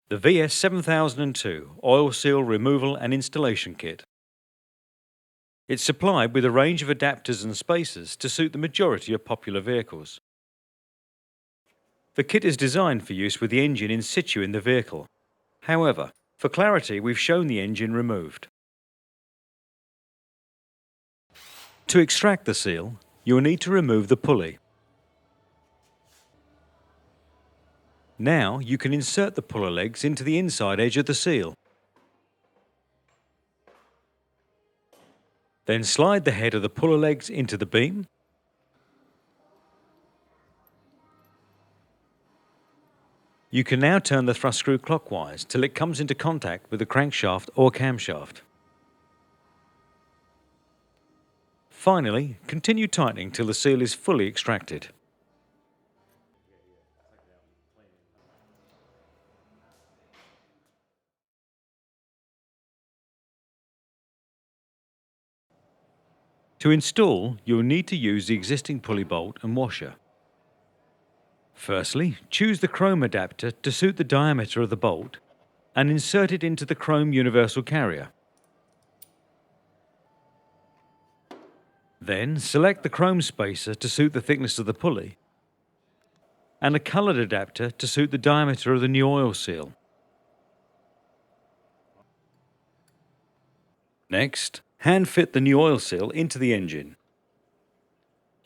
The VS7002 Oil Seal Removal and Installation Kit. It's supplied with a range of adapters and spacers to suit the majority of popular vehicles. The kit is designed for use with the engine in situ in the vehicle. However, for clarity, we've shown the engine removed. To extract the seal, you will need to remove the pulley. Now you can insert the puller legs into the inside edge of the seal. Then slide the head of the puller legs into the beam. You can now turn the thrust screw clockwise till it comes into contact with the crankshaft or camshaft. Finally, continue tightening till the seal is fully extracted. To install, you'll need to use the existing pulley bolt and washer. Firstly, choose the chrome adapter to suit the diameter of the bolt and insert it into the chrome universal carrier. Then select the chrome spacer to suit the thickness of the pulley and a coloured adapter to suit the diameter of the new oil seal. Next, hand fit the new oil seal into the engine.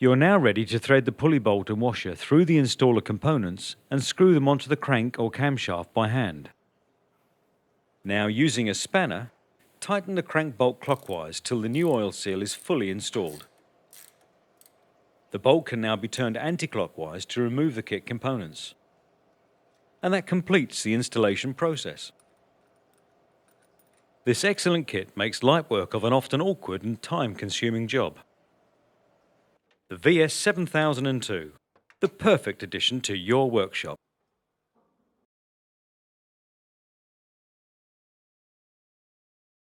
You are now ready to thread the pulley bolt and washer through the installer components and screw them onto the crank or camshaft by hand. Now, using a spanner, tighten the crank bolt clockwise till the new oil seal is fully installed. The bolt can now be turned anti-clockwise to remove the kit components. And that completes the installation process. This excellent kit makes light work of an often awkward and time-consuming job. The VS7002, the perfect addition to your workshop.